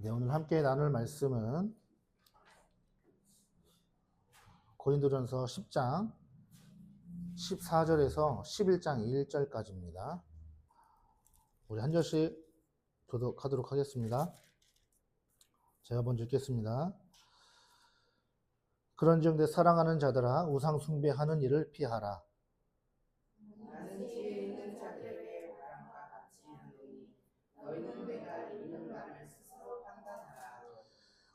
네, 오늘 함께 나눌 말씀은 고린도전서 10장 14절에서 11장 1절까지입니다. 우리 한 절씩 교독하도록 하겠습니다. 제가 먼저 읽겠습니다. 그런즉 내 사랑하는 자들아 우상 숭배하는 일을 피하라. 나는 지혜 있는 자들에게 바람과 같이 하노니 너희는 내가 읽는 말을 스스로 판단하라.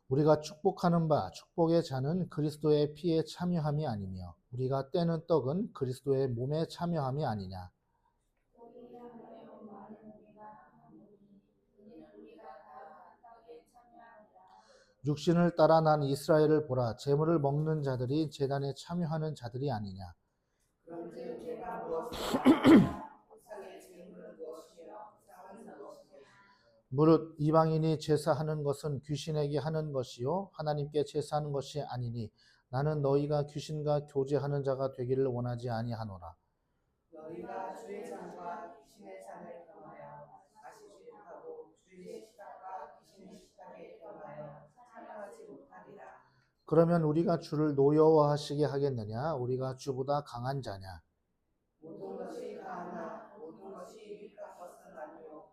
우리가 축복하는 바 축복의 잔은 그리스도의 피에 참여함이 아니며 우리가 떼는 떡은 그리스도의 몸에 참여함이 아니냐. 육신을 따라 난 이스라엘을 보라. 제물을 먹는 자들이 제단에 참여하는 자들이 아니냐. 그런즉 내가 무엇을 말하느냐? 우상의 제물은 무엇이요? 우상은 무엇이냐? 무릇 이방인이 제사하는 것은 귀신에게 하는 것이요 하나님께 제사하는 것이 아니니 나는 너희가 귀신과 교제하는 자가 되기를 원하지 아니하노라. 너희가 주의 잔과 귀신의 잔을 겸하여 마시지 못하고 주의 식탁과 귀신의 식탁에 겸하여 참여하지 못하리라. 그러면 우리가 주를 노여워하시게 하겠느냐? 우리가 주보다 강한 자냐? 모든 것이 가하나 모든 것이 유익한 것은 아니요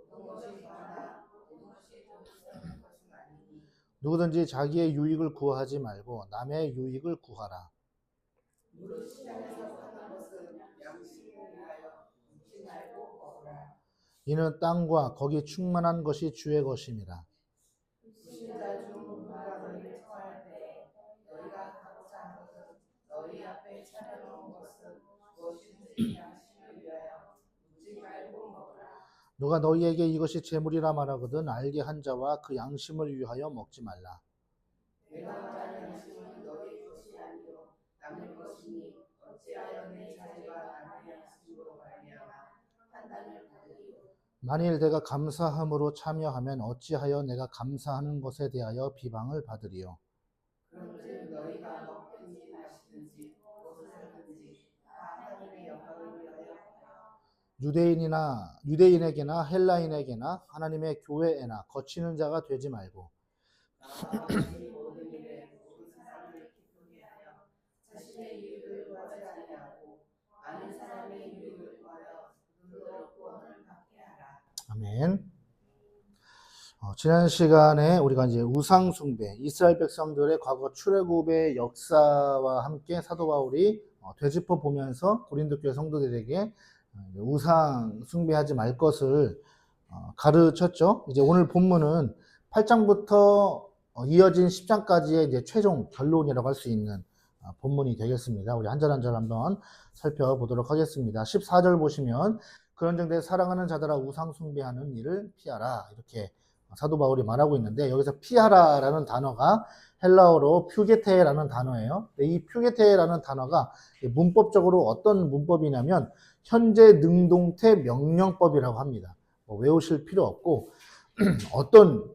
모든 것이 가하나 모든 것이 돈 쓰는 것은 아니니 누구든지 자기의 유익을 구하지 말고 남의 유익을 구하라. 무릇 시장에서 사는 것은 양식을 위하여 묻지 말고 먹으라. 이는 땅과 거기 충만한 것이 주의 것임이라. 불신자 중 누가 너희를 청할 때 너희가 가고자 하거든 너희 앞에 차려놓은 것은 무엇이든지 양식을 위하여 묻지 말고 먹으라. 누가 너희에게 이것이 재물이라 말하거든 알게 한 자와 그 양심을 위하여 먹지 말라. 내가 말하는 양식은 너희 것이 아니요 남의 것이니 어찌하여 내 자제가 남의 양식으로 말미암아 판단을 받으리요. 만일 내가 감사함으로 참여하면 어찌하여 내가 감사하는 것에 대하여 비방을 받으리요. 그런즉 너희가 먹든지 마시든지 무엇을 하든지 다 하나님의 영광을 위하여 하라. 유대인에게나 헬라인에게나 하나님의 교회에나 거치는 자가 되지 말고 나아가시 모든 일에 모든 사람을 기쁘게 하여 자신의 유익을 구하지 아니하고 많은 사람의 유익을 구하여 그들로 구원을 받게 하라. 아멘. 지난 시간에 우리가 이제 우상 숭배, 이스라엘 백성들의 과거 출애굽의 역사와 함께 사도 바울이 되짚어 보면서 고린도 교회 성도들에게 우상 숭배하지 말 것을 가르쳤죠. 이제 오늘 본문은 8장부터 이어진 10장까지의 이제 최종 결론이라고 할 수 있는 본문이 되겠습니다. 우리 한 절 한 절 한번 살펴보도록 하겠습니다. 14절 보시면 그런즉 내 사랑하는 자들아 우상 숭배하는 일을 피하라 이렇게 사도 바울이 말하고 있는데 여기서 피하라라는 단어가 헬라어로 퓨게테라는 단어예요. 이 퓨게테라는 단어가 문법적으로 어떤 문법이냐면 현재 능동태 명령법이라고 합니다. 외우실 필요 없고 어떤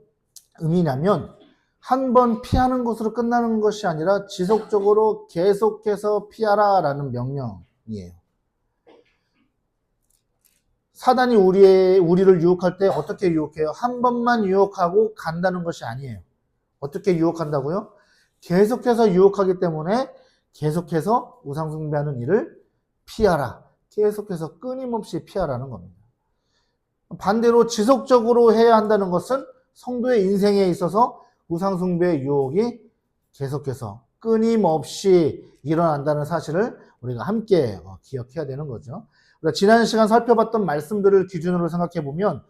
의미냐면 한 번 피하는 것으로 끝나는 것이 아니라 지속적으로 계속해서 피하라라는 명령이에요. 사단이 우리를 유혹할 때 어떻게 유혹해요? 한 번만 유혹하고 간다는 것이 아니에요. 어떻게 유혹한다고요? 계속해서 유혹하기 때문에 계속해서 우상 숭배하는 일을 피하라. 계속해서 끊임없이 피하라는 겁니다. 반대로 지속적으로 해야 한다는 것은 성도의 인생에 있어서 우상 숭배의 유혹이 계속해서 끊임없이 일어난다는 사실을 우리가 함께 기억해야 되는 거죠. 우리가 지난 시간 살펴봤던 말씀들을 기준으로 생각해 보면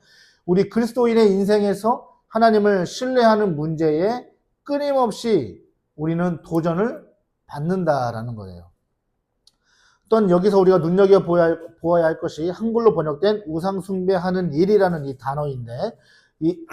우리 그리스도인의 인생에서 하나님을 신뢰하는 문제에 끊임없이 우리는 도전을 받는다라는 거예요. 또 여기서 우리가 눈여겨보아야 할 것이 한글로 번역된 우상 숭배하는 일이라는 이 단어인데 이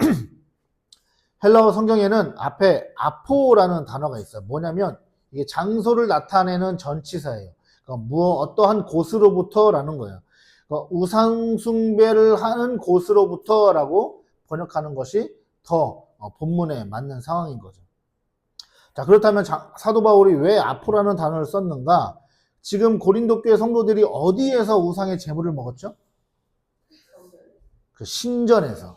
헬라어 성경에는 앞에 아포라는 단어가 있어요. 뭐냐면 이게 장소를 나타내는 전치사예요. 그러니까 어떠한 곳으로부터라는 거예요. 그러니까 우상 숭배를 하는 곳으로부터라고 번역하는 것이 더 본문에 맞는 상황인 거죠. 자, 그렇다면 사도 바울이 왜 아포라는 단어를 썼는가? 지금 고린도 교회 성도들이 어디에서 우상의 제물을 먹었죠? 그 신전에서.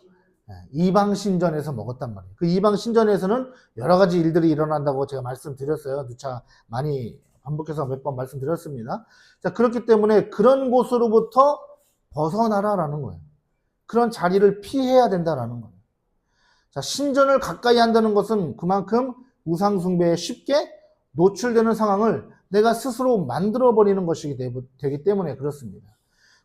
이방 신전에서 먹었단 말이에요. 그 이방 신전에서는 여러 가지 일들이 일어난다고 제가 말씀드렸어요. 누차 많이 반복해서 몇 번 말씀드렸습니다. 자, 그렇기 때문에 그런 곳으로부터 벗어나라라는 거예요. 그런 자리를 피해야 된다라는 거예요. 자, 신전을 가까이 한다는 것은 그만큼 우상숭배에 쉽게 노출되는 상황을 내가 스스로 만들어버리는 것이 되기 때문에 그렇습니다.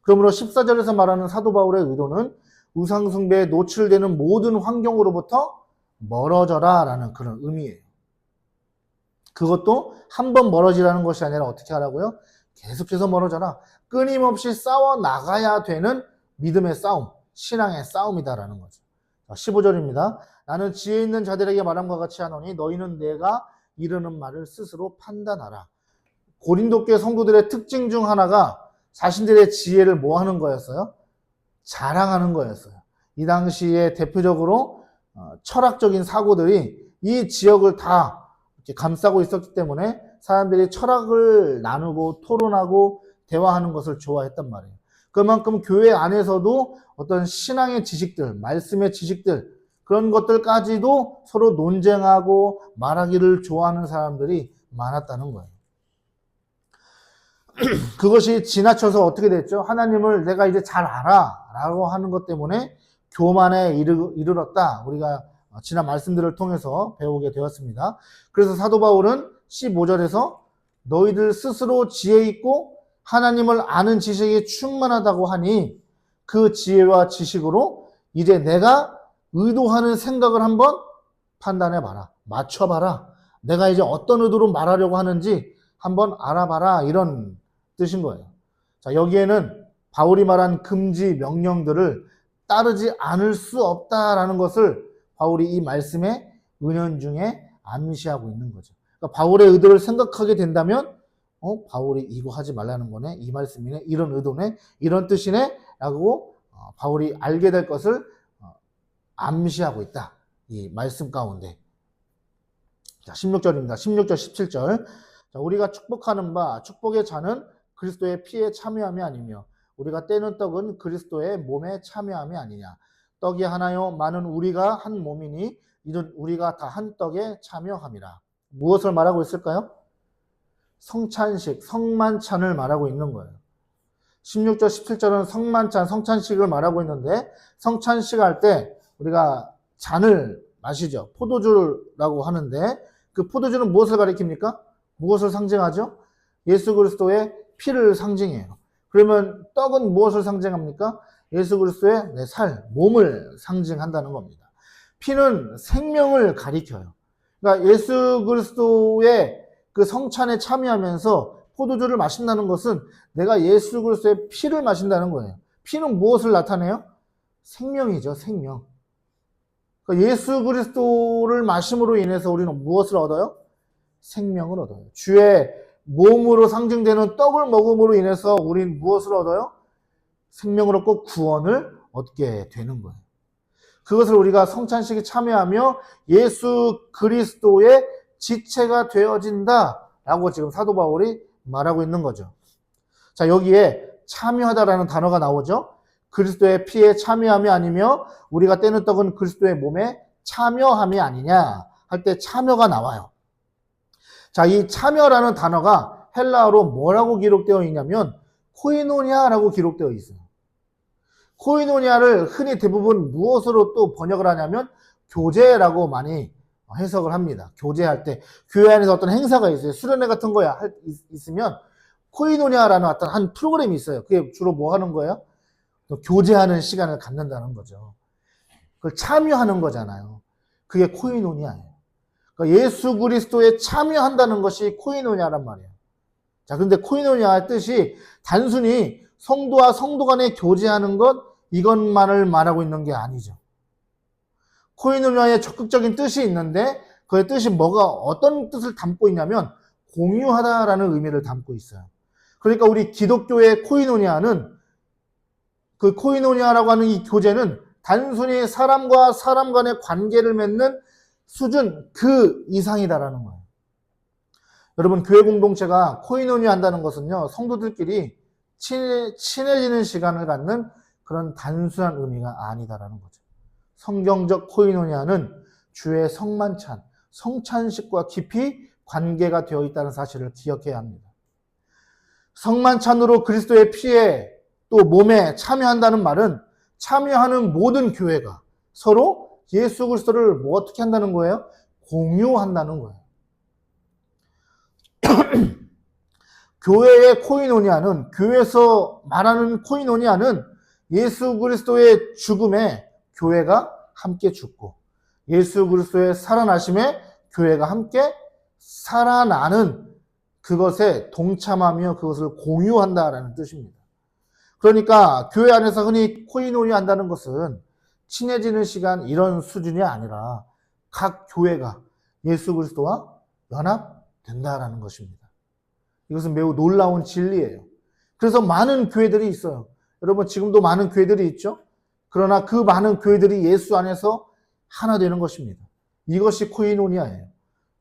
그러므로 14절에서 말하는 사도 바울의 의도는 우상숭배에 노출되는 모든 환경으로부터 멀어져라 라는 그런 의미예요. 그것도 한 번 멀어지라는 것이 아니라 어떻게 하라고요? 계속해서 멀어져라. 끊임없이 싸워 나가야 되는 믿음의 싸움, 신앙의 싸움이다라는 거죠. 15절입니다. 나는 지혜 있는 자들에게 말함과 같이 하노니 너희는 내가 이르는 말을 스스로 판단하라. 고린도 교회 성도들의 특징 중 하나가 자신들의 지혜를 뭐 하는 거였어요? 자랑하는 거였어요. 이 당시에 대표적으로 철학적인 사고들이 이 지역을 다 이렇게 감싸고 있었기 때문에 사람들이 철학을 나누고 토론하고 대화하는 것을 좋아했단 말이에요. 그만큼 교회 안에서도 어떤 신앙의 지식들, 말씀의 지식들, 그런 것들까지도 서로 논쟁하고 말하기를 좋아하는 사람들이 많았다는 거예요. 그것이 지나쳐서 어떻게 됐죠? 하나님을 내가 이제 잘 알아 라고 하는 것 때문에 교만에 이르렀다. 우리가 지난 말씀들을 통해서 배우게 되었습니다. 그래서 사도 바울은 15절에서 너희들 스스로 지혜 있고 하나님을 아는 지식이 충만하다고 하니 그 지혜와 지식으로 이제 내가 의도하는 생각을 한번 판단해봐라. 맞춰봐라. 내가 이제 어떤 의도로 말하려고 하는지 한번 알아봐라. 이런 뜻인 거예요. 자, 여기에는 바울이 말한 금지 명령들을 따르지 않을 수 없다라는 것을 바울이 이 말씀의 은연중에 암시하고 있는 거죠. 그러니까 바울의 의도를 생각하게 된다면 바울이 이거 하지 말라는 거네, 이 말씀이네, 이런 의도네, 이런 뜻이네 라고 바울이 알게 될 것을 암시하고 있다. 이 말씀 가운데. 자, 16절입니다. 16절, 17절. 자, 우리가 축복하는 바 축복의 잔은 그리스도의 피에 참여함이 아니며 우리가 떼는 떡은 그리스도의 몸에 참여함이 아니냐. 떡이 하나요 많은 우리가 한 몸이니 이는 우리가 다 한 떡에 참여함이라. 무엇을 말하고 있을까요? 성찬식, 성만찬을 말하고 있는 거예요. 16절, 17절은 성만찬, 성찬식을 말하고 있는데 성찬식 할 때 우리가 잔을 마시죠. 포도주라고 하는데 그 포도주는 무엇을 가리킵니까? 무엇을 상징하죠? 예수 그리스도의 피를 상징해요. 그러면 떡은 무엇을 상징합니까? 예수 그리스도의 내 살, 몸을 상징한다는 겁니다. 피는 생명을 가리켜요. 그러니까 예수 그리스도의 그 성찬에 참여하면서 포도주를 마신다는 것은 내가 예수 그리스도의 피를 마신다는 거예요. 피는 무엇을 나타내요? 생명이죠, 생명. 그러니까 예수 그리스도를 마심으로 인해서 우리는 무엇을 얻어요? 생명을 얻어요. 주의 몸으로 상징되는 떡을 먹음으로 인해서 우리는 무엇을 얻어요? 생명을 얻고 구원을 얻게 되는 거예요. 그것을 우리가 성찬식에 참여하며 예수 그리스도의 지체가 되어진다라고 지금 사도 바울이 말하고 있는 거죠. 자, 여기에 참여하다라는 단어가 나오죠. 그리스도의 피에 참여함이 아니며 우리가 떼는 떡은 그리스도의 몸에 참여함이 아니냐 할 때 참여가 나와요. 자, 이 참여라는 단어가 헬라어로 뭐라고 기록되어 있냐면 코이노니아라고 기록되어 있어요. 코이노니아를 흔히 대부분 무엇으로 또 번역을 하냐면 교제라고 많이 해석을 합니다. 교제할 때 교회 안에서 어떤 행사가 있어요. 수련회 같은 거야 있으면 코이노니아라는 어떤 한 프로그램이 있어요. 그게 주로 뭐 하는 거예요? 교제하는 시간을 갖는다는 거죠. 그걸 참여하는 거잖아요. 그게 코이노니아예요. 그러니까 예수 그리스도에 참여한다는 것이 코이노니아란 말이에요. 자, 근데 코이노니아의 뜻이 단순히 성도와 성도 간에 교제하는 것 이것만을 말하고 있는 게 아니죠. 코이노니아의 적극적인 뜻이 있는데 그의 뜻이 어떤 뜻을 담고 있냐면 공유하다라는 의미를 담고 있어요. 그러니까 우리 기독교의 코이노니아는 그 코이노니아라고 하는 이 교제는 단순히 사람과 사람 간의 관계를 맺는 수준 그 이상이다라는 거예요. 여러분, 교회 공동체가 코이노니아 한다는 것은요, 성도들끼리 친해지는 시간을 갖는 그런 단순한 의미가 아니다라는 거죠. 성경적 코이노니아는 주의 성만찬, 성찬식과 깊이 관계가 되어 있다는 사실을 기억해야 합니다. 성만찬으로 그리스도의 피에 또 몸에 참여한다는 말은 참여하는 모든 교회가 서로 예수 그리스도를 뭐 어떻게 한다는 거예요? 공유한다는 거예요. 교회의 코이노니아는, 교회에서 말하는 코이노니아는 예수 그리스도의 죽음에 교회가 함께 죽고 예수 그리스도의 살아나심에 교회가 함께 살아나는 그것에 동참하며 그것을 공유한다라는 뜻입니다. 그러니까 교회 안에서 흔히 코이노니아 한다는 것은 친해지는 시간 이런 수준이 아니라 각 교회가 예수 그리스도와 연합된다라는 것입니다. 이것은 매우 놀라운 진리예요. 그래서 많은 교회들이 있어요. 여러분 지금도 많은 교회들이 있죠. 그러나 그 많은 교회들이 예수 안에서 하나 되는 것입니다. 이것이 코이노니아예요.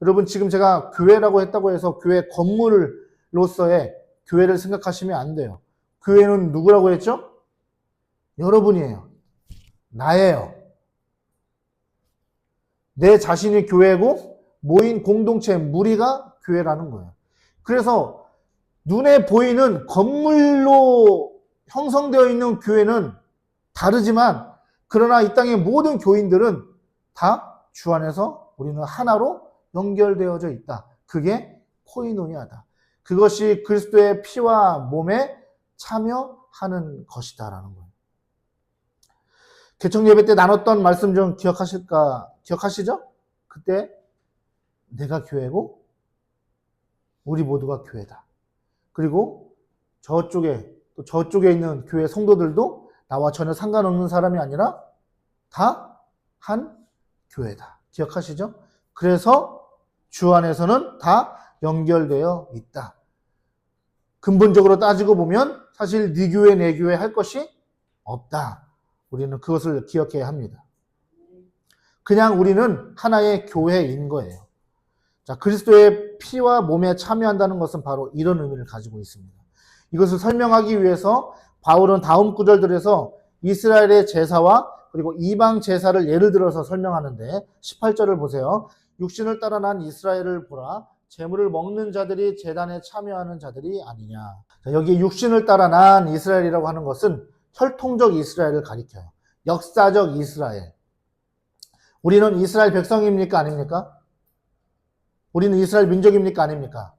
여러분 지금 제가 교회라고 했다고 해서 교회 건물로서의 교회를 생각하시면 안 돼요. 교회는 누구라고 했죠? 여러분이에요. 나예요. 내 자신이 교회고 모인 공동체 무리가 교회라는 거예요. 그래서 눈에 보이는 건물로 형성되어 있는 교회는 다르지만 그러나 이 땅의 모든 교인들은 다 주 안에서 우리는 하나로 연결되어져 있다. 그게 코이노니아다. 그것이 그리스도의 피와 몸에 참여하는 것이다라는 거예요. 개척 예배 때 나눴던 말씀 좀 기억하시죠? 그때 내가 교회고 우리 모두가 교회다. 그리고 저쪽에 있는 교회 성도들도 나와 전혀 상관없는 사람이 아니라 다 한 교회다. 기억하시죠? 그래서 주 안에서는 다 연결되어 있다. 근본적으로 따지고 보면 사실 네 교회 내 교회 할 것이 없다. 우리는 그것을 기억해야 합니다. 그냥 우리는 하나의 교회인 거예요. 자, 그리스도의 피와 몸에 참여한다는 것은 바로 이런 의미를 가지고 있습니다. 이것을 설명하기 위해서 바울은 다음 구절들에서 이스라엘의 제사와 그리고 이방 제사를 예를 들어서 설명하는데 18절을 보세요. 육신을 따라 난 이스라엘을 보라. 제물을 먹는 자들이 제단에 참여하는 자들이 아니냐. 자, 여기 육신을 따라 난 이스라엘이라고 하는 것은 혈통적 이스라엘을 가리켜요. 역사적 이스라엘. 우리는 이스라엘 백성입니까? 아닙니까? 우리는 이스라엘 민족입니까? 아닙니까?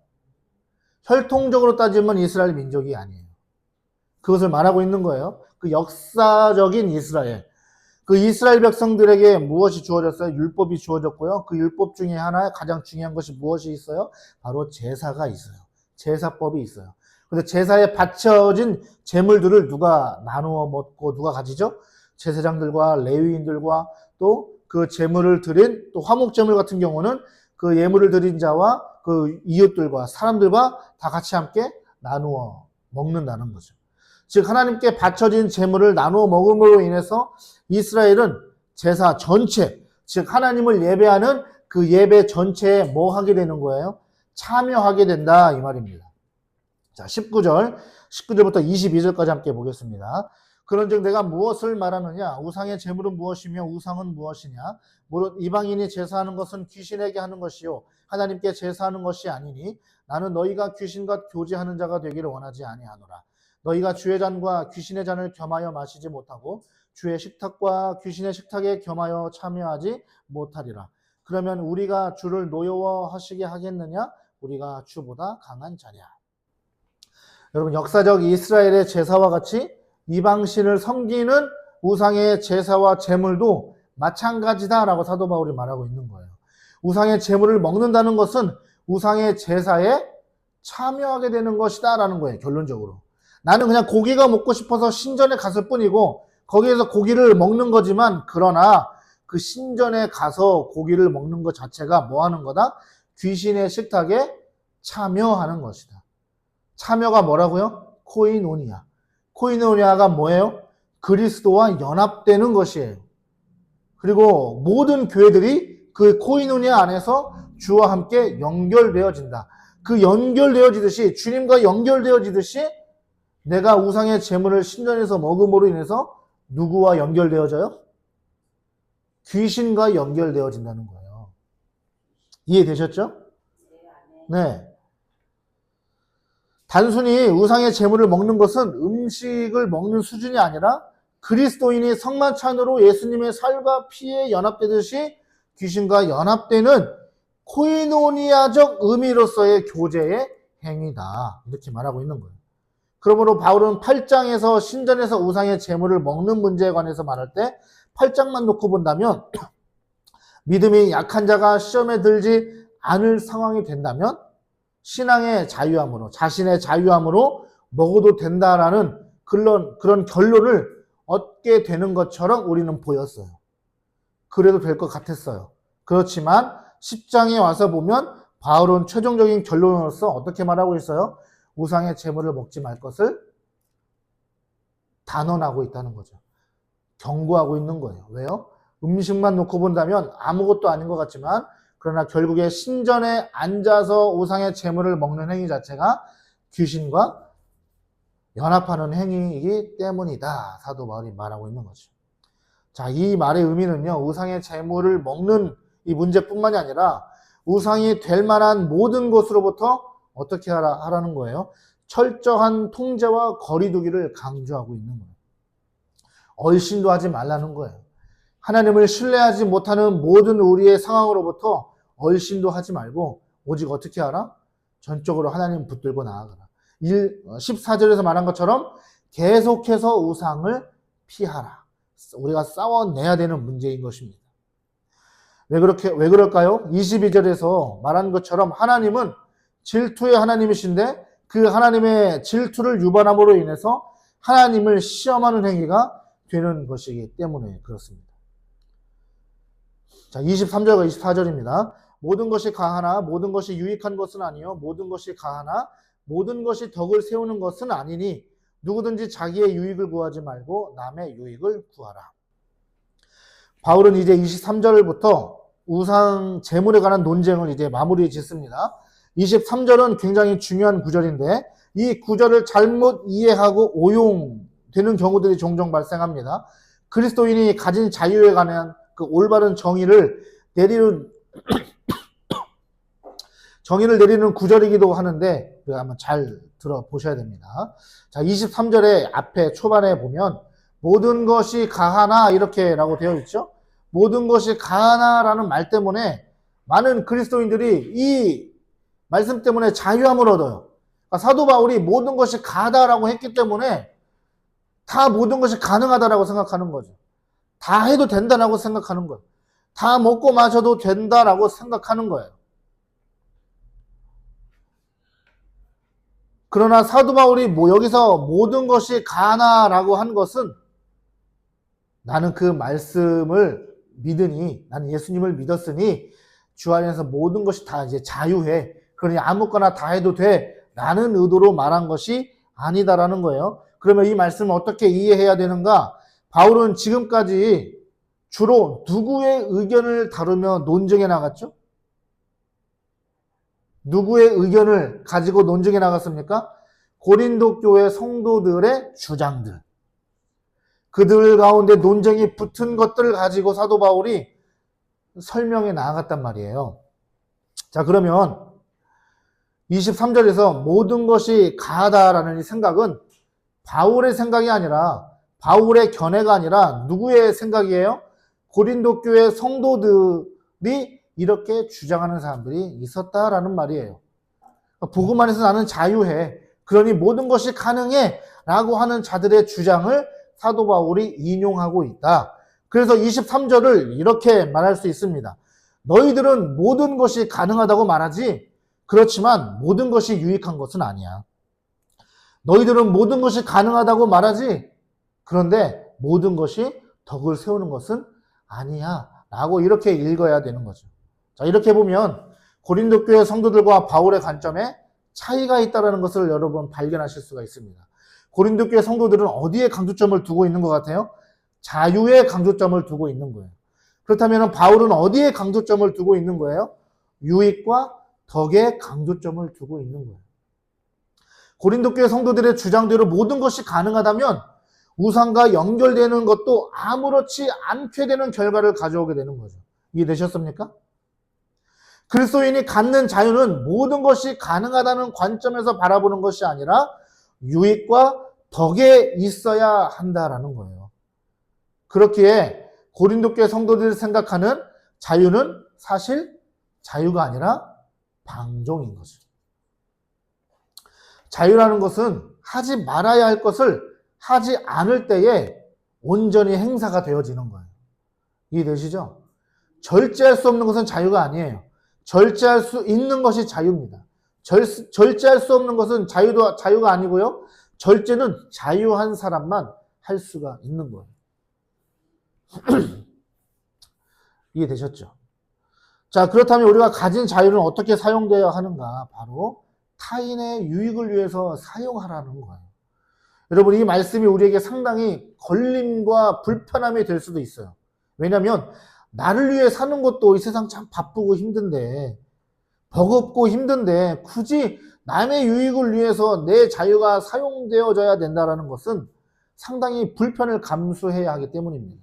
혈통적으로 따지면 이스라엘 민족이 아니에요. 그것을 말하고 있는 거예요. 그 역사적인 이스라엘. 그 이스라엘 백성들에게 무엇이 주어졌어요? 율법이 주어졌고요. 그 율법 중에 하나 가장 중요한 것이 무엇이 있어요? 바로 제사가 있어요. 제사법이 있어요. 근데 제사에 바쳐진 제물들을 누가 나누어 먹고 누가 가지죠? 제사장들과 레위인들과 또 그 제물을 드린 또 화목제물 같은 경우는 그 예물을 드린 자와 그 이웃들과 사람들과 다 같이 함께 나누어 먹는다는 거죠. 즉 하나님께 바쳐진 제물을 나누어 먹음으로 인해서 이스라엘은 제사 전체, 즉 하나님을 예배하는 그 예배 전체에 뭐 하게 되는 거예요? 참여하게 된다 이 말입니다. 자, 19절부터 22절까지 함께 보겠습니다. 그런즉 내가 무엇을 말하느냐? 우상의 제물은 무엇이며 우상은 무엇이냐? 무릇 이방인이 제사하는 것은 귀신에게 하는 것이요 하나님께 제사하는 것이 아니니 나는 너희가 귀신과 교제하는 자가 되기를 원하지 아니하노라. 너희가 주의 잔과 귀신의 잔을 겸하여 마시지 못하고 주의 식탁과 귀신의 식탁에 겸하여 참여하지 못하리라. 그러면 우리가 주를 노여워하시게 하겠느냐? 우리가 주보다 강한 자냐? 여러분 역사적 이스라엘의 제사와 같이 이방신을 섬기는 우상의 제사와 제물도 마찬가지다라고 사도 바울이 말하고 있는 거예요. 우상의 제물을 먹는다는 것은 우상의 제사에 참여하게 되는 것이다라는 거예요. 결론적으로. 나는 그냥 고기가 먹고 싶어서 신전에 갔을 뿐이고 거기에서 고기를 먹는 거지만 그러나 그 신전에 가서 고기를 먹는 것 자체가 뭐 하는 거다? 귀신의 식탁에 참여하는 것이다. 참여가 뭐라고요? 코이노니아. 코이노니아가 뭐예요? 그리스도와 연합되는 것이에요. 그리고 모든 교회들이 그 코이노니아 안에서 주와 함께 연결되어진다. 그 연결되어지듯이 주님과 연결되어지듯이 내가 우상의 제물을 신전에서 먹음으로 인해서 누구와 연결되어져요? 귀신과 연결되어진다는 거예요. 이해되셨죠? 네. 단순히 우상의 제물을 먹는 것은 음식을 먹는 수준이 아니라 그리스도인이 성만찬으로 예수님의 살과 피에 연합되듯이 귀신과 연합되는 코이노니아적 의미로서의 교제의 행위다. 이렇게 말하고 있는 거예요. 그러므로 바울은 8장에서 신전에서 우상의 제물을 먹는 문제에 관해서 말할 때 8장만 놓고 본다면 믿음이 약한 자가 시험에 들지 않을 상황이 된다면 신앙의 자유함으로, 자신의 자유함으로 먹어도 된다라는 그런 결론을 얻게 되는 것처럼 우리는 보였어요. 그래도 될 것 같았어요. 그렇지만 10장에 와서 보면 바울은 최종적인 결론으로서 어떻게 말하고 있어요? 우상의 제물을 먹지 말 것을 단언하고 있다는 거죠. 경고하고 있는 거예요. 왜요? 음식만 놓고 본다면 아무것도 아닌 것 같지만 그러나 결국에 신전에 앉아서 우상의 제물을 먹는 행위 자체가 귀신과 연합하는 행위이기 때문이다. 사도 바울이 말하고 있는 거죠. 자, 이 말의 의미는요, 우상의 제물을 먹는 이 문제뿐만이 아니라 우상이 될 만한 모든 것으로부터 어떻게 하라는 거예요? 철저한 통제와 거리두기를 강조하고 있는 거예요. 얼씬도 하지 말라는 거예요. 하나님을 신뢰하지 못하는 모든 우리의 상황으로부터 얼씬도 하지 말고 오직 어떻게 하라? 전적으로 하나님 붙들고 나아가라. 14절에서 말한 것처럼 계속해서 우상을 피하라. 우리가 싸워내야 되는 문제인 것입니다. 왜 그럴까요? 22절에서 말한 것처럼 하나님은 질투의 하나님이신데 그 하나님의 질투를 유발함으로 인해서 하나님을 시험하는 행위가 되는 것이기 때문에 그렇습니다. 자, 23절과 24절입니다. 모든 것이 가하나 모든 것이 유익한 것은 아니요 모든 것이 가하나 모든 것이 덕을 세우는 것은 아니니 누구든지 자기의 유익을 구하지 말고 남의 유익을 구하라. 바울은 이제 23절부터 우상 제물에 관한 논쟁을 이제 마무리 짓습니다. 23절은 굉장히 중요한 구절인데 이 구절을 잘못 이해하고 오용되는 경우들이 종종 발생합니다. 그리스도인이 가진 자유에 관한 그 올바른 정의를 내리는 구절이기도 하는데 한번 잘 들어보셔야 됩니다. 자, 23절의 앞에 초반에 보면 모든 것이 가하나 이렇게라고 되어 있죠. 모든 것이 가하나라는 말 때문에 많은 그리스도인들이 이 말씀 때문에 자유함을 얻어요. 그러니까 사도 바울이 모든 것이 가하다라고 했기 때문에 다 모든 것이 가능하다라고 생각하는 거죠. 다 해도 된다라고 생각하는 거예요. 다 먹고 마셔도 된다라고 생각하는 거예요. 그러나 사도 바울이 여기서 모든 것이 가하나라고 한 것은 나는 그 말씀을 믿으니, 나는 예수님을 믿었으니 주 안에서 모든 것이 다 이제 자유해. 그러니 아무거나 다 해도 돼. 라는 의도로 말한 것이 아니다라는 거예요. 그러면 이 말씀을 어떻게 이해해야 되는가? 바울은 지금까지 주로 누구의 의견을 다루며 논쟁에 나갔죠? 누구의 의견을 가지고 논쟁에 나갔습니까? 고린도 교회 성도들의 주장들. 그들 가운데 논쟁이 붙은 것들을 가지고 사도 바울이 설명에 나아갔단 말이에요. 자, 그러면 23절에서 모든 것이 가하다라는 이 생각은 바울의 생각이 아니라 바울의 견해가 아니라 누구의 생각이에요? 고린도 교회 성도들이 이렇게 주장하는 사람들이 있었다라는 말이에요. 복음 안에서 나는 자유해. 그러니 모든 것이 가능해. 라고 하는 자들의 주장을 사도 바울이 인용하고 있다. 그래서 23절을 이렇게 말할 수 있습니다. 너희들은 모든 것이 가능하다고 말하지. 그렇지만 모든 것이 유익한 것은 아니야. 너희들은 모든 것이 가능하다고 말하지. 그런데 모든 것이 덕을 세우는 것은 아니야. 라고 이렇게 읽어야 되는 거죠. 자, 이렇게 보면 고린도 교회 성도들과 바울의 관점에 차이가 있다는 것을 여러분 발견하실 수가 있습니다. 고린도 교회 성도들은 어디에 강조점을 두고 있는 것 같아요? 자유에 강조점을 두고 있는 거예요. 그렇다면 바울은 어디에 강조점을 두고 있는 거예요? 유익과 덕에 강조점을 두고 있는 거예요. 고린도 교회 성도들의 주장대로 모든 것이 가능하다면 우상과 연결되는 것도 아무렇지 않게 되는 결과를 가져오게 되는 거죠. 이해되셨습니까? 그리스도인이 갖는 자유는 모든 것이 가능하다는 관점에서 바라보는 것이 아니라 유익과 덕에 있어야 한다라는 거예요. 그렇기에 고린도 교회 성도들이 생각하는 자유는 사실 자유가 아니라 방종인 거죠. 자유라는 것은 하지 말아야 할 것을 하지 않을 때에 온전히 행사가 되어지는 거예요. 이해되시죠? 절제할 수 없는 것은 자유가 아니에요. 절제할 수 있는 것이 자유입니다. 절제할 수 없는 것은 자유가 아니고요. 절제는 자유한 사람만 할 수가 있는 거예요. 이해되셨죠? 자, 그렇다면 우리가 가진 자유는 어떻게 사용되어야 하는가? 바로 타인의 유익을 위해서 사용하라는 거예요. 여러분, 이 말씀이 우리에게 상당히 걸림과 불편함이 될 수도 있어요. 왜냐하면 나를 위해 사는 것도 이 세상 참 바쁘고 힘든데, 버겁고 힘든데 굳이 남의 유익을 위해서 내 자유가 사용되어져야 된다는 것은 상당히 불편을 감수해야 하기 때문입니다.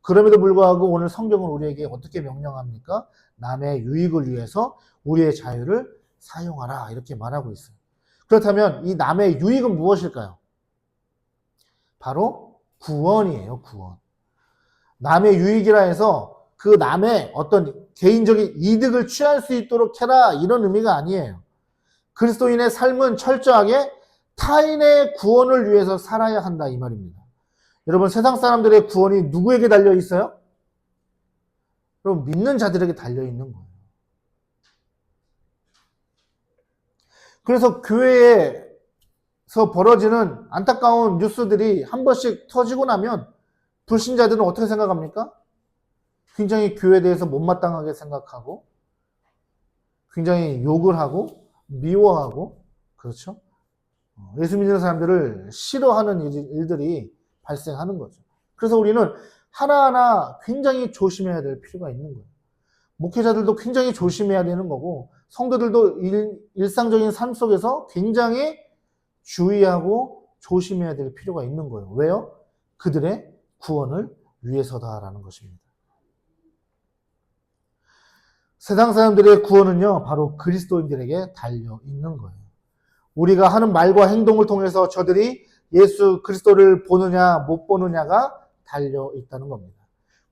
그럼에도 불구하고 오늘 성경은 우리에게 어떻게 명령합니까? 남의 유익을 위해서 우리의 자유를 사용하라, 이렇게 말하고 있어요. 그렇다면 이 남의 유익은 무엇일까요? 바로 구원이에요, 구원. 남의 유익이라 해서 그 남의 어떤 개인적인 이득을 취할 수 있도록 해라, 이런 의미가 아니에요. 그리스도인의 삶은 철저하게 타인의 구원을 위해서 살아야 한다, 이 말입니다. 여러분, 세상 사람들의 구원이 누구에게 달려 있어요? 여러분, 믿는 자들에게 달려 있는 거예요. 그래서 교회에서 벌어지는 안타까운 뉴스들이 한 번씩 터지고 나면 불신자들은 어떻게 생각합니까? 굉장히 교회에 대해서 못마땅하게 생각하고, 굉장히 욕을 하고, 미워하고, 그렇죠? 예수 믿는 사람들을 싫어하는 일들이 발생하는 거죠. 그래서 우리는 하나하나 굉장히 조심해야 될 필요가 있는 거예요. 목회자들도 굉장히 조심해야 되는 거고, 성도들도 일상적인 삶 속에서 굉장히 주의하고 조심해야 될 필요가 있는 거예요. 왜요? 그들의 구원을 위해서다라는 것입니다. 세상 사람들의 구원은요, 바로 그리스도인들에게 달려 있는 거예요. 우리가 하는 말과 행동을 통해서 저들이 예수 그리스도를 보느냐 못 보느냐가 달려 있다는 겁니다.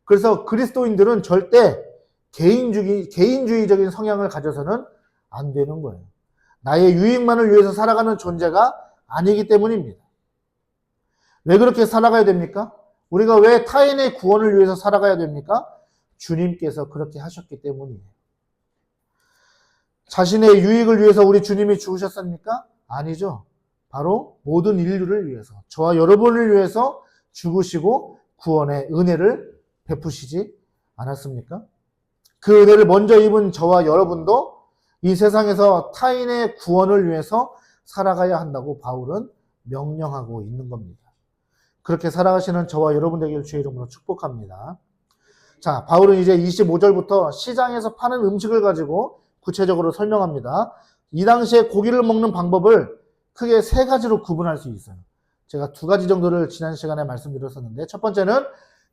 그래서 그리스도인들은 절대 개인주의적인 성향을 가져서는 안 되는 거예요. 나의 유익만을 위해서 살아가는 존재가 아니기 때문입니다. 왜 그렇게 살아가야 됩니까? 우리가 왜 타인의 구원을 위해서 살아가야 됩니까? 주님께서 그렇게 하셨기 때문이에요. 자신의 유익을 위해서 우리 주님이 죽으셨습니까? 아니죠. 바로 모든 인류를 위해서, 저와 여러분을 위해서 죽으시고 구원의 은혜를 베푸시지 않았습니까? 그 은혜를 먼저 입은 저와 여러분도 이 세상에서 타인의 구원을 위해서 살아가야 한다고 바울은 명령하고 있는 겁니다. 그렇게 살아가시는 저와 여러분 되기를 주의 이름으로 축복합니다. 자, 바울은 이제 25절부터 시장에서 파는 음식을 가지고 구체적으로 설명합니다. 이 당시에 고기를 먹는 방법을 크게 세 가지로 구분할 수 있어요. 제가 두 가지 정도를 지난 시간에 말씀드렸었는데, 첫 번째는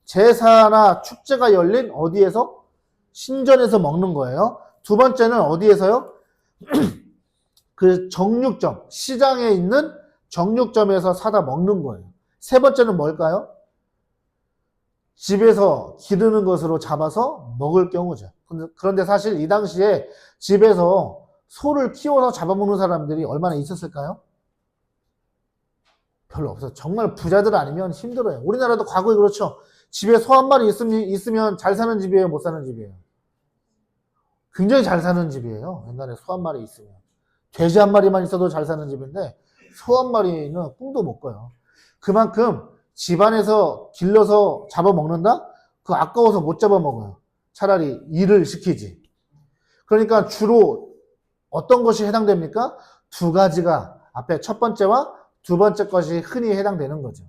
제사나 축제가 열린 어디에서? 신전에서 먹는 거예요. 두 번째는 어디에서요? 그 정육점, 시장에 있는 정육점에서 사다 먹는 거예요. 세 번째는 뭘까요? 집에서 기르는 것으로 잡아서 먹을 경우죠. 그런데 사실 이 당시에 집에서 소를 키워서 잡아먹는 사람들이 얼마나 있었을까요? 별로 없어요. 정말 부자들 아니면 힘들어요. 우리나라도 과거에 그렇죠. 집에 소 한 마리 있으면 잘 사는 집이에요, 못 사는 집이에요? 굉장히 잘 사는 집이에요. 옛날에 소 한 마리 있으면. 돼지 한 마리만 있어도 잘 사는 집인데 소 한 마리는 꿈도 못 꿔요. 그만큼 집안에서 길러서 잡아먹는다? 그거 아까워서 못 잡아먹어요. 차라리 일을 시키지. 그러니까 주로 어떤 것이 해당됩니까? 두 가지가 앞에 첫 번째와 두 번째 것이 흔히 해당되는 거죠.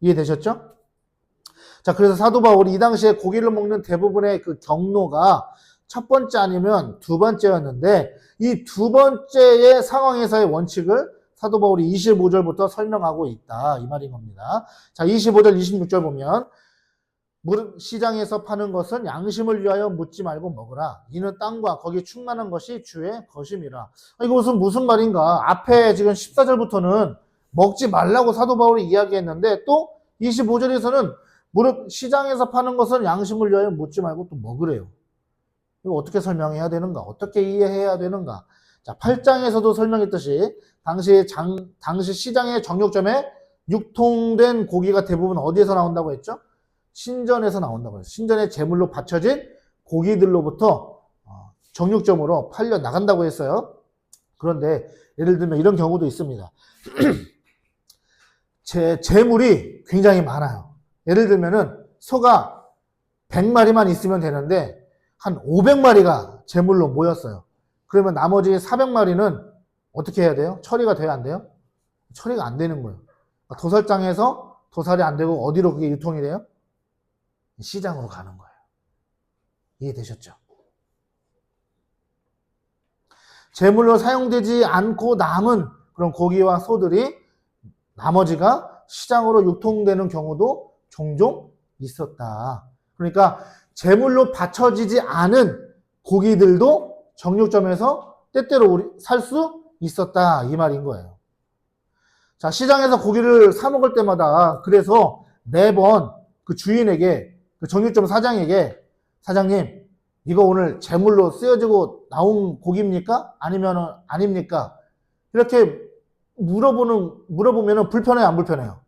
이해되셨죠? 자, 그래서 사도 바울이 이 당시에 고기를 먹는 대부분의 그 경로가 첫 번째 아니면 두 번째였는데, 이 두 번째의 상황에서의 원칙을 사도 바울이 25절부터 설명하고 있다. 이 말인 겁니다. 자, 25절, 26절 보면 시장에서 파는 것은 양심을 위하여 묻지 말고 먹으라. 이는 땅과 거기 충만한 것이 주의 것임이라. 이것은 무슨 말인가? 앞에 지금 14절부터는 먹지 말라고 사도 바울이 이야기했는데 또 25절에서는 무릇 시장에서 파는 것은 양심을 위하여 묻지 말고 또 먹으래요. 이거 어떻게 설명해야 되는가? 어떻게 이해해야 되는가? 자, 8장에서도 설명했듯이 당시 시장의 정육점에 유통된 고기가 대부분 어디에서 나온다고 했죠? 신전에서 나온다고 했어요. 신전에 제물로 바쳐진 고기들로부터 정육점으로 팔려 나간다고 했어요. 그런데 예를 들면 이런 경우도 있습니다. 제물이 굉장히 많아요. 예를 들면은 소가 100마리만 있으면 되는데 한 500마리가 제물로 모였어요. 그러면 나머지 400마리는 어떻게 해야 돼요? 처리가 돼야 안 돼요? 처리가 안 되는 거예요. 도살장에서 도살이 안 되고 어디로 그게 유통이 돼요? 시장으로 가는 거예요. 이해되셨죠? 제물로 사용되지 않고 남은 그런 고기와 소들이 나머지가 시장으로 유통되는 경우도 종종 있었다. 그러니까 제물로 바쳐지지 않은 고기들도 정육점에서 때때로 살 수 있었다. 이 말인 거예요. 자, 시장에서 고기를 사 먹을 때마다 그래서 매번 그 주인에게, 그 정육점 사장에게 사장님, 이거 오늘 제물로 쓰여지고 나온 고기입니까? 아니면 아닙니까? 이렇게 물어보면 불편해요, 안 불편해요?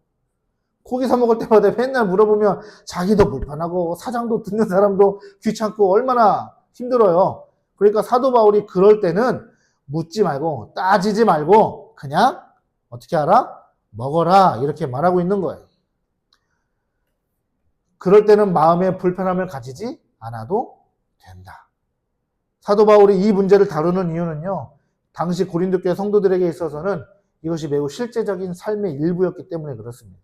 고기 사 먹을 때마다 맨날 물어보면 자기도 불편하고 사장도 듣는 사람도 귀찮고 얼마나 힘들어요. 그러니까 사도 바울이 그럴 때는 묻지 말고 따지지 말고 그냥 어떻게 하라? 먹어라. 이렇게 말하고 있는 거예요. 그럴 때는 마음에 불편함을 가지지 않아도 된다. 사도 바울이 이 문제를 다루는 이유는요. 당시 고린도 교회 성도들에게 있어서는 이것이 매우 실제적인 삶의 일부였기 때문에 그렇습니다.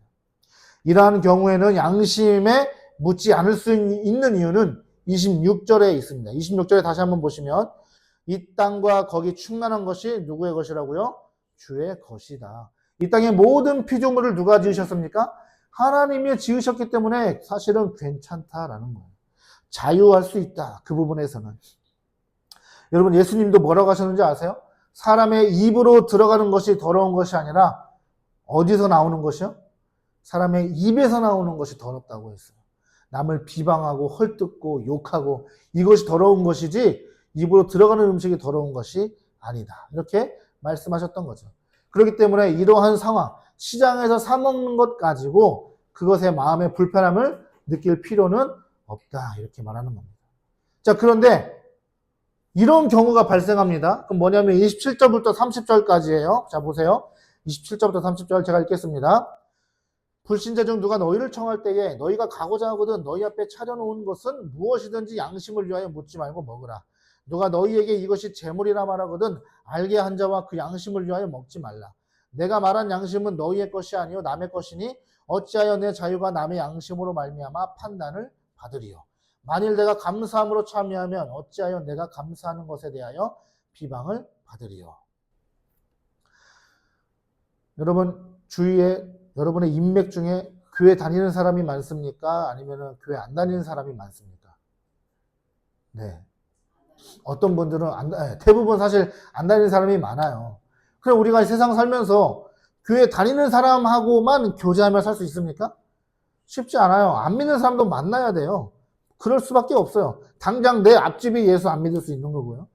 이러한 경우에는 양심에 묻지 않을 수 있는 이유는 26절에 있습니다. 26절에 다시 한번 보시면 이 땅과 거기 충만한 것이 누구의 것이라고요? 주의 것이다. 이 땅의 모든 피조물을 누가 지으셨습니까? 하나님이 지으셨기 때문에 사실은 괜찮다라는 거예요. 자유할 수 있다. 그 부분에서는. 여러분 예수님도 뭐라고 하셨는지 아세요? 사람의 입으로 들어가는 것이 더러운 것이 아니라 어디서 나오는 것이요? 사람의 입에서 나오는 것이 더럽다고 했어요. 남을 비방하고 헐뜯고 욕하고 이것이 더러운 것이지 입으로 들어가는 음식이 더러운 것이 아니다. 이렇게 말씀하셨던 거죠. 그렇기 때문에 이러한 상황, 시장에서 사 먹는 것 가지고 그것에 마음의 불편함을 느낄 필요는 없다. 이렇게 말하는 겁니다. 자, 그런데 이런 경우가 발생합니다. 그럼 뭐냐면 27절부터 30절까지예요. 자, 보세요. 27절부터 30절 제가 읽겠습니다. 불신자 중 누가 너희를 청할 때에 너희가 가고자 하거든 너희 앞에 차려놓은 것은 무엇이든지 양심을 위하여 묻지 말고 먹으라. 누가 너희에게 이것이 재물이라 말하거든 알게 한 자와 그 양심을 위하여 먹지 말라. 내가 말한 양심은 너희의 것이 아니요 남의 것이니 어찌하여 내 자유가 남의 양심으로 말미암아 판단을 받으리요. 만일 내가 감사함으로 참여하면 어찌하여 내가 감사하는 것에 대하여 비방을 받으리요. 여러분 주위에 여러분의 인맥 중에 교회 다니는 사람이 많습니까? 아니면 교회 안 다니는 사람이 많습니까? 네. 어떤 분들은 대부분 사실 안 다니는 사람이 많아요. 그럼 우리가 세상 살면서 교회 다니는 사람하고만 교제하며 살 수 있습니까? 쉽지 않아요. 안 믿는 사람도 만나야 돼요. 그럴 수밖에 없어요. 당장 내 앞집이 예수 안 믿을 수 있는 거고요.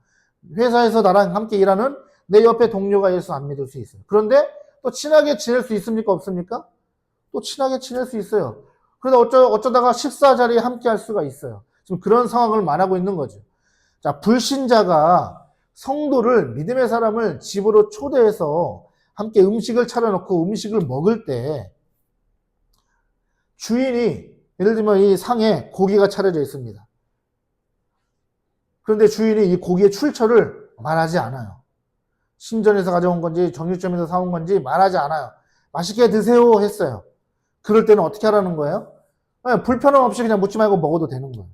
회사에서 나랑 함께 일하는 내 옆에 동료가 예수 안 믿을 수 있어요. 그런데 또 친하게 지낼 수 있습니까? 없습니까? 또 친하게 지낼 수 있어요. 그래서 어쩌다가 식사 자리에 함께 할 수가 있어요. 지금 그런 상황을 말하고 있는 거죠. 자, 불신자가 성도를, 믿음의 사람을 집으로 초대해서 함께 음식을 차려놓고 음식을 먹을 때 주인이, 예를 들면 이 상에 고기가 차려져 있습니다. 그런데 주인이 이 고기의 출처를 말하지 않아요. 신전에서 가져온 건지 정육점에서 사온 건지 말하지 않아요. 맛있게 드세요 했어요. 그럴 때는 어떻게 하라는 거예요? 불편함 없이 그냥 묻지 말고 먹어도 되는 거예요.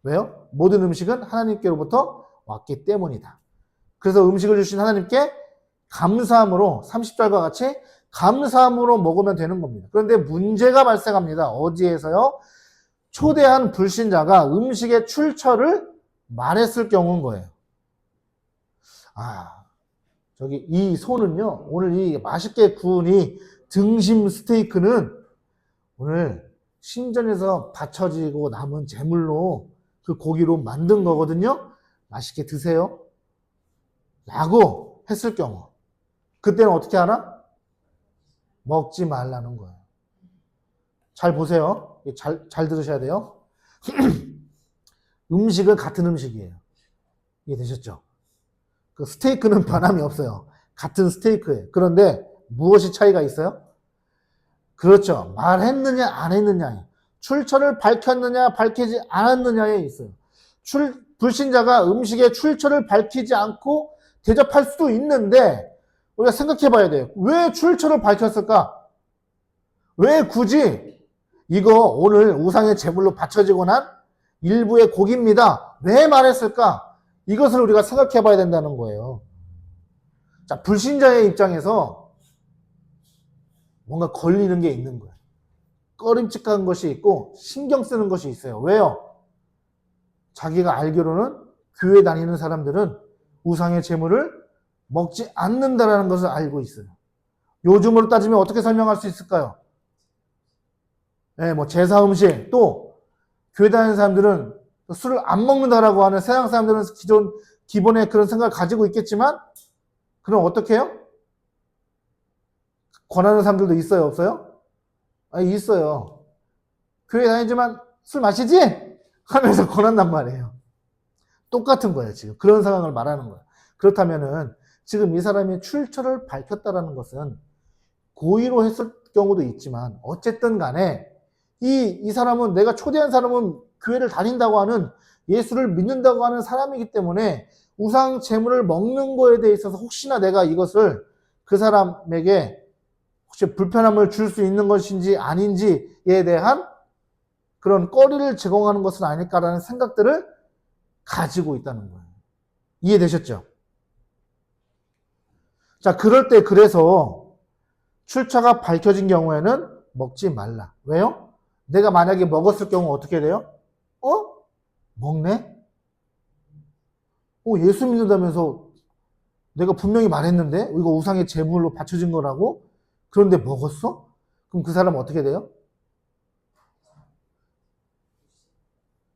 왜요? 모든 음식은 하나님께로부터 왔기 때문이다. 그래서 음식을 주신 하나님께 감사함으로 30절과 같이 감사함으로 먹으면 되는 겁니다. 그런데 문제가 발생합니다. 어디에서요? 초대한 불신자가 음식의 출처를 말했을 경우인 거예요. 저기 이 소는요, 오늘 이 맛있게 구운 이 등심 스테이크는 오늘 신전에서 바쳐지고 남은 제물로 그 고기로 만든 거거든요. 맛있게 드세요. 라고 했을 경우 그때는 어떻게 하나? 먹지 말라는 거예요. 잘 보세요. 잘 들으셔야 돼요. 음식은 같은 음식이에요. 이해되셨죠? 그 스테이크는 변함이 없어요. 같은 스테이크예요. 그런데 무엇이 차이가 있어요? 그렇죠. 말했느냐 안 했느냐, 출처를 밝혔느냐 밝히지 않았느냐에 있어요. 불신자가 음식의 출처를 밝히지 않고 대접할 수도 있는데 우리가 생각해 봐야 돼요. 왜 출처를 밝혔을까? 왜 굳이 이거 오늘 우상의 제물로 바쳐지고 난 일부의 고기입니다. 왜 말했을까? 이것을 우리가 생각해 봐야 된다는 거예요. 자, 불신자의 입장에서 뭔가 걸리는 게 있는 거예요. 꺼림칙한 것이 있고 신경 쓰는 것이 있어요. 왜요? 자기가 알기로는 교회 다니는 사람들은 우상의 제물을 먹지 않는다라는 것을 알고 있어요. 요즘으로 따지면 어떻게 설명할 수 있을까요? 네, 뭐 제사 음식, 또 교회 다니는 사람들은 술을 안 먹는다라고 하는 서양 사람들은 기본의 그런 생각을 가지고 있겠지만, 그럼 어떻게 해요? 권하는 사람들도 있어요, 없어요? 있어요. 교회 다니지만 술 마시지? 하면서 권한단 말이에요. 똑같은 거예요, 지금. 그런 상황을 말하는 거예요. 그렇다면은 지금 이 사람이 출처를 밝혔다라는 것은 고의로 했을 경우도 있지만 어쨌든 간에 이 사람은, 내가 초대한 사람은 교회를 다닌다고 하는, 예수를 믿는다고 하는 사람이기 때문에 우상 제물을 먹는 거에 대해 있어서 혹시나 내가 이것을 그 사람에게 혹시 불편함을 줄 수 있는 것인지 아닌지에 대한 그런 꺼리를 제공하는 것은 아닐까라는 생각들을 가지고 있다는 거예요. 이해되셨죠? 자, 그럴 때 그래서 출처가 밝혀진 경우에는 먹지 말라. 왜요? 내가 만약에 먹었을 경우 어떻게 돼요? 먹네? 예수 믿는다면서 내가 분명히 말했는데 이거 우상의 제물로 바쳐진 거라고? 그런데 먹었어? 그럼 그 사람은 어떻게 돼요?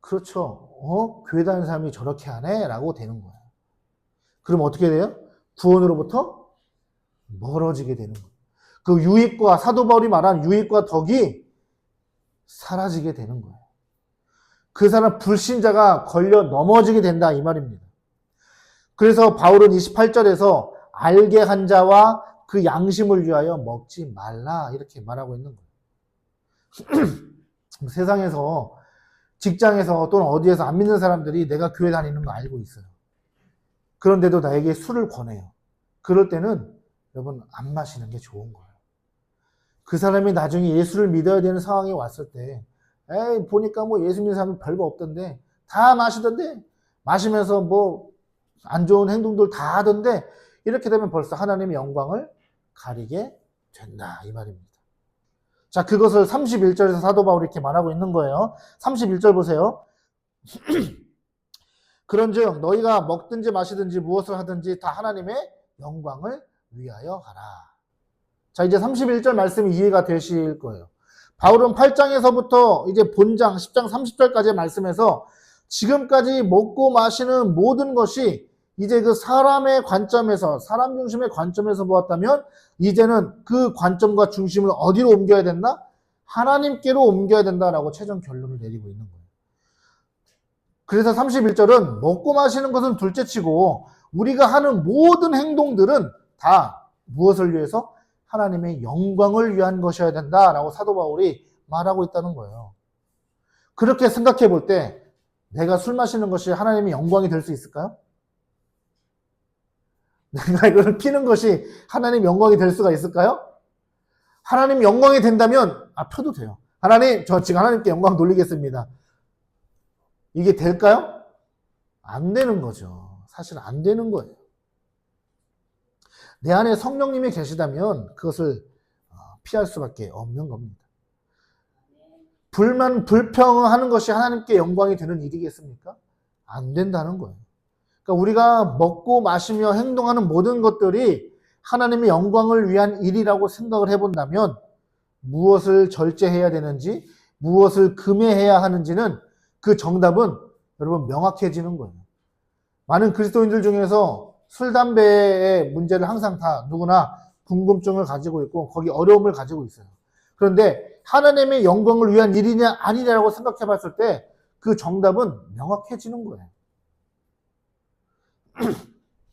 그렇죠. 교회 다니는 사람이 저렇게 하네? 라고 되는 거예요. 그럼 어떻게 돼요? 구원으로부터 멀어지게 되는 거예요. 그 유익과, 사도 바울이 말한 유익과 덕이 사라지게 되는 거예요. 그 사람 불신자가 걸려 넘어지게 된다, 이 말입니다. 그래서 바울은 28절에서 알게 한 자와 그 양심을 위하여 먹지 말라, 이렇게 말하고 있는 거예요. 세상에서, 직장에서 또는 어디에서 안 믿는 사람들이 내가 교회 다니는 거 알고 있어요. 그런데도 나에게 술을 권해요. 그럴 때는 여러분 안 마시는 게 좋은 거예요. 그 사람이 나중에 예수를 믿어야 되는 상황이 왔을 때, 보니까 뭐 예수 믿는 사람은 별거 없던데, 다 마시던데, 마시면서 뭐 안 좋은 행동들 다 하던데, 이렇게 되면 벌써 하나님의 영광을 가리게 된다, 이 말입니다. 자, 그것을 31절에서 사도 바울이 이렇게 말하고 있는 거예요. 31절 보세요. 그런즉 너희가 먹든지 마시든지 무엇을 하든지 다 하나님의 영광을 위하여 하라. 자, 이제 31절 말씀이 이해가 되실 거예요. 바울은 8장에서부터 이제 본장 10장 30절까지의 말씀에서 지금까지 먹고 마시는 모든 것이 이제 그 사람의 관점에서, 사람 중심의 관점에서 보았다면 이제는 그 관점과 중심을 어디로 옮겨야 된다? 하나님께로 옮겨야 된다라고 최종 결론을 내리고 있는 거예요. 그래서 31절은 먹고 마시는 것은 둘째치고 우리가 하는 모든 행동들은 다 무엇을 위해서? 하나님의 영광을 위한 것이어야 된다라고 사도 바울이 말하고 있다는 거예요. 그렇게 생각해 볼 때 내가 술 마시는 것이 하나님의 영광이 될 수 있을까요? 내가 이걸 피는 것이 하나님 영광이 될 수가 있을까요? 하나님 영광이 된다면 펴도 돼요. 하나님, 저 지금 하나님께 영광 돌리겠습니다. 이게 될까요? 안 되는 거죠. 사실 안 되는 거예요. 내 안에 성령님이 계시다면 그것을 피할 수밖에 없는 겁니다. 불만, 불평하는 것이 하나님께 영광이 되는 일이겠습니까? 안 된다는 거예요. 그러니까 우리가 먹고 마시며 행동하는 모든 것들이 하나님의 영광을 위한 일이라고 생각을 해본다면 무엇을 절제해야 되는지, 무엇을 금해해야 하는지는 그 정답은 여러분 명확해지는 거예요. 많은 그리스도인들 중에서 술, 담배의 문제를 항상 다 누구나 궁금증을 가지고 있고 거기 어려움을 가지고 있어요. 그런데 하나님의 영광을 위한 일이냐 아니냐라고 생각해 봤을 때 그 정답은 명확해지는 거예요.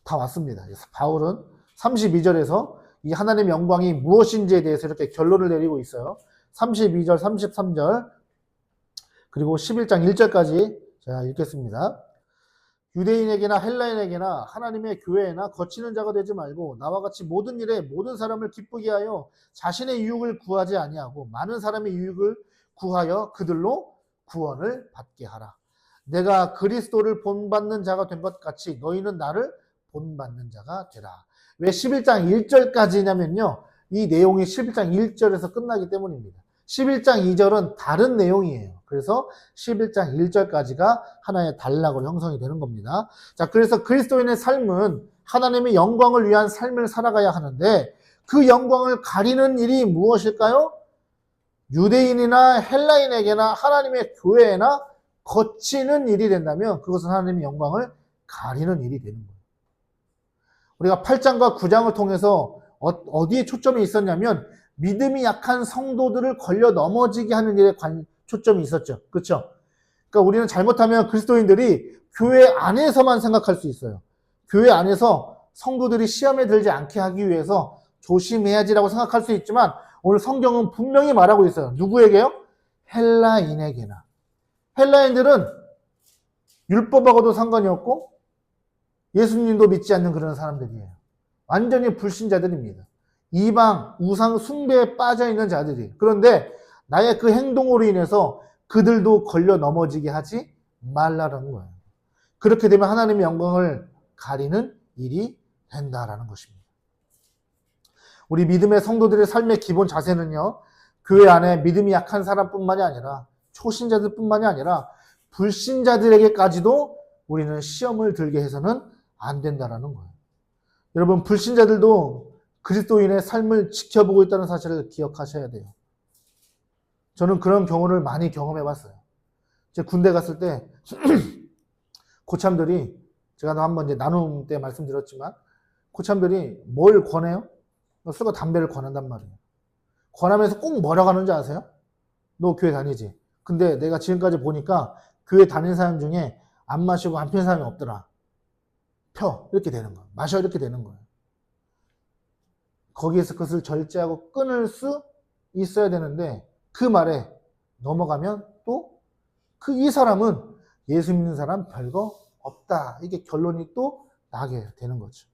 다 왔습니다. 바울은 32절에서 이 하나님의 영광이 무엇인지에 대해서 이렇게 결론을 내리고 있어요. 32절, 33절, 그리고 11장 1절까지 제가 읽겠습니다. 유대인에게나 헬라인에게나 하나님의 교회에나 거치는 자가 되지 말고 나와 같이 모든 일에 모든 사람을 기쁘게 하여 자신의 유익을 구하지 아니하고 많은 사람의 유익을 구하여 그들로 구원을 받게 하라. 내가 그리스도를 본받는 자가 된 것 같이 너희는 나를 본받는 자가 되라. 왜 11장 1절까지냐면요. 이 내용이 11장 1절에서 끝나기 때문입니다. 11장 2절은 다른 내용이에요. 그래서 11장 1절까지가 하나의 단락으로 형성이 되는 겁니다. 자, 그래서 그리스도인의 삶은 하나님의 영광을 위한 삶을 살아가야 하는데 그 영광을 가리는 일이 무엇일까요? 유대인이나 헬라인에게나 하나님의 교회에나 거치는 일이 된다면 그것은 하나님의 영광을 가리는 일이 되는 거예요. 우리가 8장과 9장을 통해서 어디에 초점이 있었냐면 믿음이 약한 성도들을 걸려 넘어지게 하는 일에 초점이 있었죠. 그렇죠? 그러니까 우리는 잘못하면 그리스도인들이 교회 안에서만 생각할 수 있어요. 교회 안에서 성도들이 시험에 들지 않게 하기 위해서 조심해야지라고 생각할 수 있지만 오늘 성경은 분명히 말하고 있어요. 누구에게요? 헬라인에게나. 헬라인들은 율법하고도 상관이 없고 예수님도 믿지 않는 그런 사람들이에요. 완전히 불신자들입니다. 이방, 우상, 숭배에 빠져있는 자들이. 그런데 나의 그 행동으로 인해서 그들도 걸려 넘어지게 하지 말라는 거예요. 그렇게 되면 하나님의 영광을 가리는 일이 된다라는 것입니다. 우리 믿음의 성도들의 삶의 기본 자세는요, 교회 안에 믿음이 약한 사람뿐만이 아니라 초신자들뿐만이 아니라 불신자들에게까지도 우리는 시험을 들게 해서는 안 된다라는 거예요. 여러분, 불신자들도 그리스도인의 삶을 지켜보고 있다는 사실을 기억하셔야 돼요. 저는 그런 경우를 많이 경험해 봤어요. 제가 군대 갔을 때 고참들이, 제가 한번 이제 나눔 때 말씀드렸지만 고참들이 뭘 권해요? 술과 담배를 권한단 말이에요. 권하면서 꼭 뭐라고 하는지 아세요? 너 교회 다니지? 근데 내가 지금까지 보니까 교회 다니는 사람 중에 안 마시고 안 피는 사람이 없더라. 펴. 이렇게 되는 거예요. 마셔. 이렇게 되는 거예요. 거기에서 그것을 절제하고 끊을 수 있어야 되는데 그 말에 넘어가면 또 이 사람은 예수 믿는 사람 별거 없다. 이게 결론이 또 나게 되는 거죠.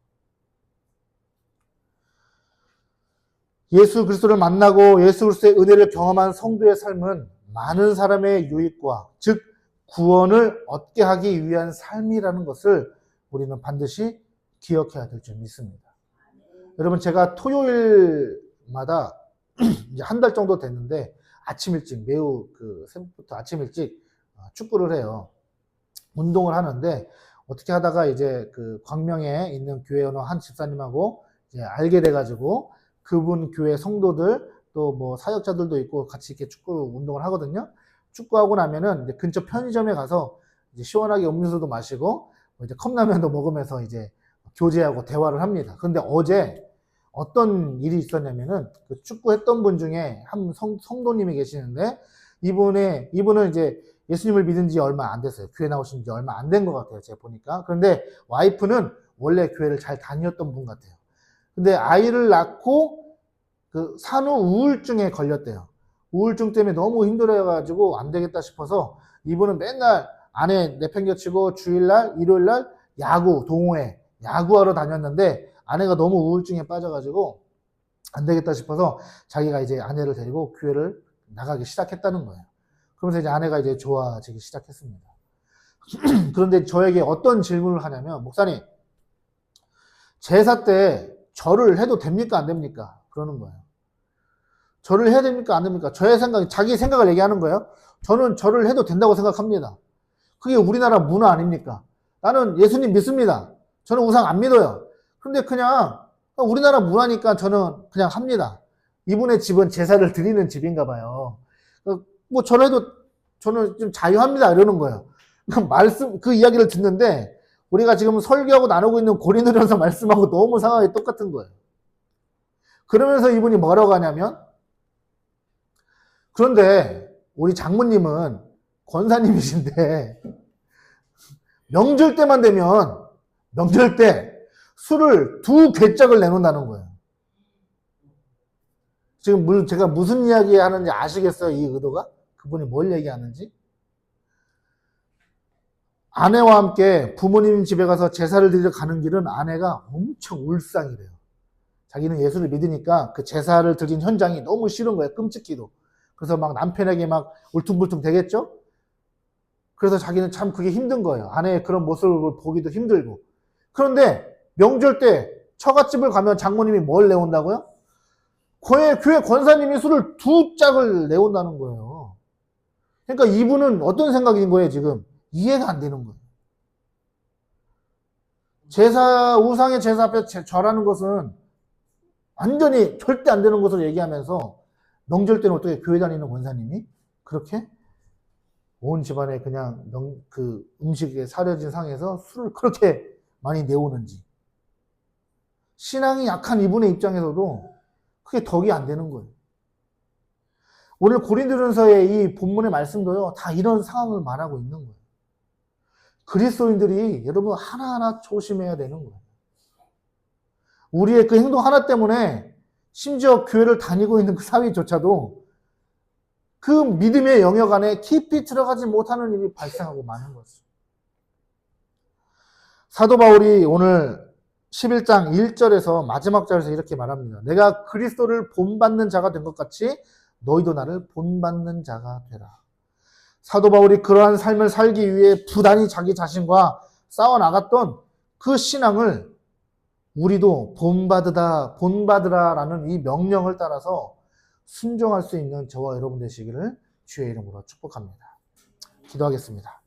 예수 그리스도를 만나고 예수 그리스도의 은혜를 경험한 성도의 삶은 많은 사람의 유익과 즉 구원을 얻게 하기 위한 삶이라는 것을 우리는 반드시 기억해야 될 줄 믿습니다. 여러분, 제가 토요일마다 이제 한 달 정도 됐는데 아침 일찍 매우 새벽부터 아침 일찍 축구를 해요. 운동을 하는데 어떻게 하다가 이제 광명에 있는 교회 어느 한 집사님하고 이제 알게 돼가지고 그분 교회 성도들 또 뭐 사역자들도 있고 같이 이렇게 축구 운동을 하거든요. 축구하고 나면은 이제 근처 편의점에 가서 이제 시원하게 음료수도 마시고 이제 컵라면도 먹으면서 이제 교제하고 대화를 합니다. 그런데 어제 어떤 일이 있었냐면은 그 축구했던 분 중에 한 성도님이 계시는데 이분은 이제 예수님을 믿은 지 얼마 안 됐어요. 교회 나오신 지 얼마 안 된 것 같아요. 제가 보니까. 그런데 와이프는 원래 교회를 잘 다녔던 분 같아요. 근데 아이를 낳고 산후 우울증에 걸렸대요. 우울증 때문에 너무 힘들어가지고 안 되겠다 싶어서 이분은 맨날 아내 내팽겨치고 주일날, 일요일날 야구, 동호회, 야구하러 다녔는데 아내가 너무 우울증에 빠져가지고 안 되겠다 싶어서 자기가 이제 아내를 데리고 교회를 나가기 시작했다는 거예요. 그러면서 이제 아내가 이제 좋아지기 시작했습니다. 그런데 저에게 어떤 질문을 하냐면, 목사님, 제사 때 절을 해도 됩니까? 안 됩니까? 그러는 거예요. 절을 해야 됩니까? 안 됩니까? 저의 생각, 자기 생각을 얘기하는 거예요. 저는 절을 해도 된다고 생각합니다. 그게 우리나라 문화 아닙니까? 나는 예수님 믿습니다. 저는 우상 안 믿어요. 근데 그냥 우리나라 문화니까 저는 그냥 합니다. 이분의 집은 제사를 드리는 집인가 봐요. 뭐 저래도 저는 좀 자유합니다. 이러는 거예요. 그 이야기를 듣는데 우리가 지금 설교하고 나누고 있는 고린도전서 말씀하고 너무 상황이 똑같은 거예요. 그러면서 이분이 뭐라고 하냐면, 그런데 우리 장모님은 권사님이신데 명절 때만 되면 명절 때 술을 2괴짝을 내놓는다는 거예요. 지금 제가 무슨 이야기 하는지 아시겠어요? 이 의도가? 그분이 뭘 얘기하는지? 아내와 함께 부모님 집에 가서 제사를 드리러 가는 길은 아내가 엄청 울상이래요. 자기는 예수를 믿으니까 그 제사를 드린 현장이 너무 싫은 거예요. 끔찍히도. 그래서 막 남편에게 막 울퉁불퉁 되겠죠? 그래서 자기는 참 그게 힘든 거예요. 아내의 그런 모습을 보기도 힘들고. 그런데 명절 때 처갓집을 가면 장모님이 뭘 내온다고요? 교회 권사님이 술을 2짝을 내온다는 거예요. 그러니까 이분은 어떤 생각인 거예요, 지금? 이해가 안 되는 거예요. 우상의 제사 앞에 절하는 것은 완전히 절대 안 되는 것을 얘기하면서 명절 때는 어떻게 교회 다니는 권사님이 그렇게 온 집안에 그냥 그 음식에 사려진 상에서 술을 그렇게 많이 내오는지. 신앙이 약한 이분의 입장에서도 그게 덕이 안 되는 거예요. 오늘 고린도전서의 이 본문의 말씀도요, 다 이런 상황을 말하고 있는 거예요. 그리스도인들이 여러분 하나하나 조심해야 되는 거예요. 우리의 그 행동 하나 때문에 심지어 교회를 다니고 있는 그 사회조차도 그 믿음의 영역 안에 깊이 들어가지 못하는 일이 발생하고 마는 거죠. 사도 바울이 오늘 11장 1절에서 마지막 절에서 이렇게 말합니다. 내가 그리스도를 본받는 자가 된 것 같이 너희도 나를 본받는 자가 되라. 사도 바울이 그러한 삶을 살기 위해 부단히 자기 자신과 싸워나갔던 그 신앙을 우리도 본받으라라는 이 명령을 따라서 순종할 수 있는 저와 여러분 되시기를 주의 이름으로 축복합니다. 기도하겠습니다.